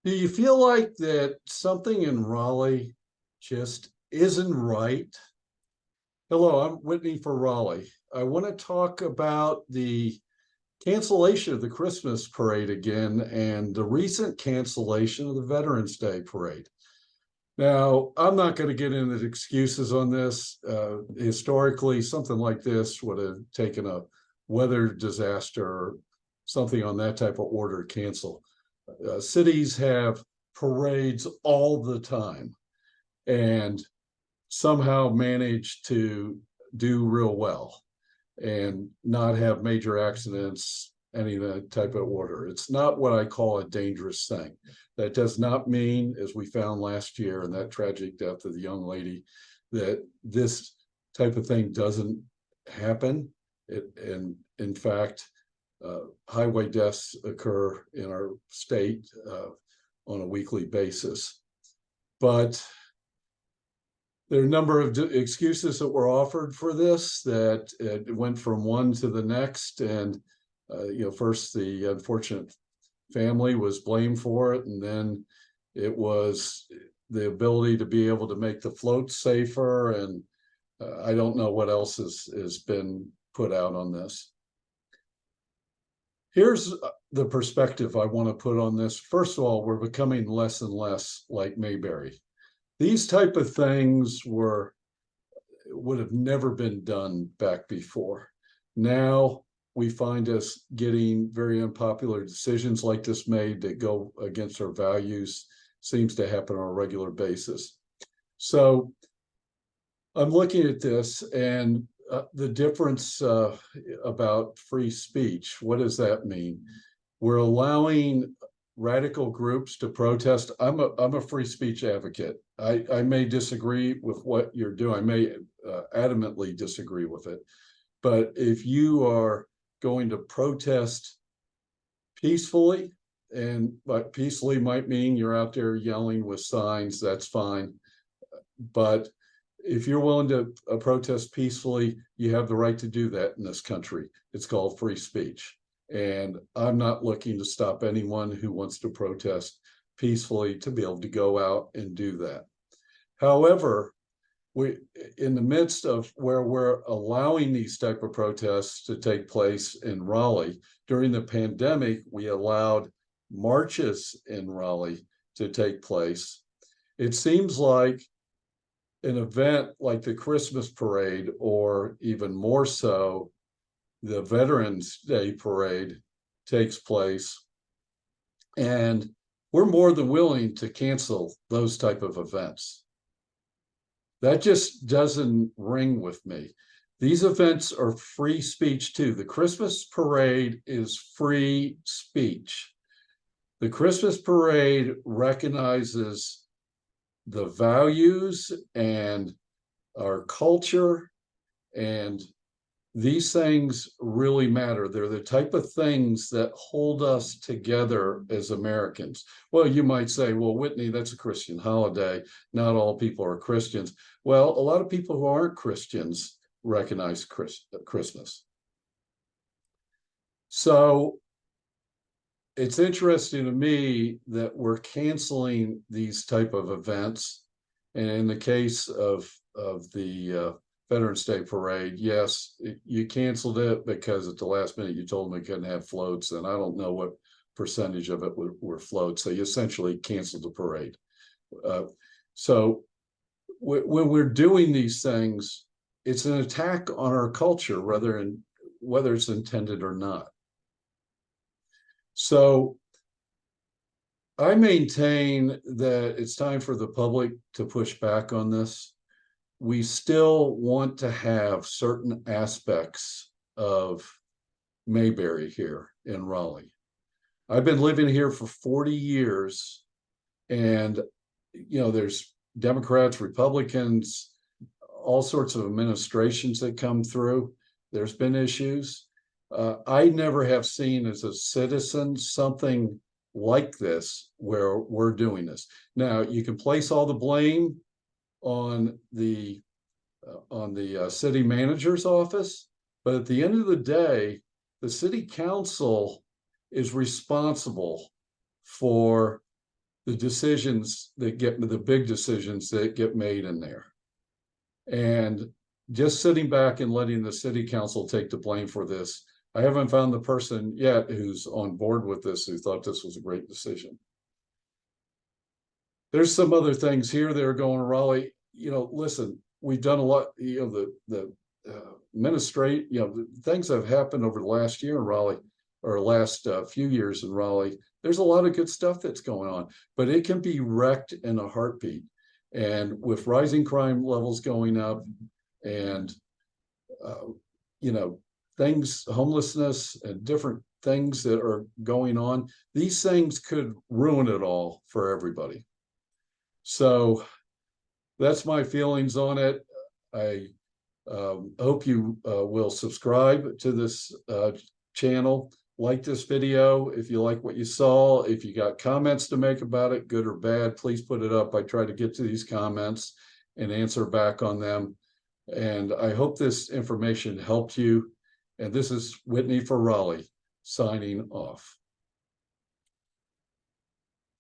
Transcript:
Do you feel like that something in Raleigh just isn't right? Hello, I'm Whitney for Raleigh. I want to talk about the cancellation of the Christmas parade again and the recent cancellation of the Veterans Day parade. Now, I'm not going to get into the excuses on this. Historically, something like this would have taken a weather disaster or something on that type of order to cancel. Cities have parades all the time and somehow manage to do real well and not have major accidents, any of that type of order. It's not what I call a dangerous thing. That does not mean, as we found last year in that tragic death of the young lady, that this type of thing doesn't happen. And in fact, highway deaths occur in our state on a weekly basis. But there are a number of excuses that were offered for this that it went from one to the next. And, first the unfortunate family was blamed for it. And then it was the ability to be able to make the float safer. And I don't know what else has been put out on this. Here's the perspective I want to put on this. First of all, we're becoming less and less like Mayberry. These type of things would have never been done back before. Now we find us getting very unpopular decisions like this made that go against our values. Seems to happen on a regular basis. So I'm looking at this and the difference about free speech. What does that mean? We're allowing radical groups to protest. I'm a free speech advocate. I may disagree with what you're doing. I may adamantly disagree with it. But if you are going to protest peacefully, and but peacefully might mean you're out there yelling with signs, that's fine. But if you're willing to protest peacefully, you have the right to do that in this country. It's called free speech. And I'm not looking to stop anyone who wants to protest peacefully to be able to go out and do that. However, in the midst of where we're allowing these type of protests to take place in Raleigh, during the pandemic, we allowed marches in Raleigh to take place. It seems like an event like the Christmas parade, or even more so, the Veterans Day parade takes place, and we're more than willing to cancel those type of events. That just doesn't ring with me. These events are free speech too. The Christmas parade is free speech. The Christmas parade recognizes the values and our culture, and these things really matter. They're the type of things that hold us together as Americans. Well, you might say, well, Whitney, that's a Christian holiday. Not all people are Christians. Well, a lot of people who aren't Christians recognize Christmas. So it's interesting to me that we're canceling these type of events. And in the case of the Veterans Day parade, yes, you canceled it because at the last minute you told them we couldn't have floats, and I don't know what percentage of it were floats. So you essentially canceled the parade. So when we're doing these things, it's an attack on our culture, whether it's intended or not. So I maintain that it's time for the public to push back on this. We still want to have certain aspects of Mayberry here in Raleigh. I've been living here for 40 years, and there's Democrats, Republicans, all sorts of administrations that come through. There's been issues. I never have seen as a citizen something like this where we're doing this. Now, you can place all the blame on the city manager's office, but at the end of the day, the city council is responsible for the decisions that get the big decisions that get made in there. And just sitting back and letting the city council take the blame for this, I haven't found the person yet who's on board with this, who thought this was a great decision. There's some other things here that are going Raleigh. Listen, we've done a lot, the administrate, things that have happened over the last year in Raleigh, or last few years in Raleigh. There's a lot of good stuff that's going on, but it can be wrecked in a heartbeat. And with rising crime levels going up, and things, homelessness and different things that are going on, these things could ruin it all for everybody. So that's my feelings on it. I hope you will subscribe to this channel, like this video if you like what you saw. If you got comments to make about it, good or bad, please put it up. I try to get to these comments and answer back on them. And I hope this information helped you. And this is Whitney for Raleigh, signing off.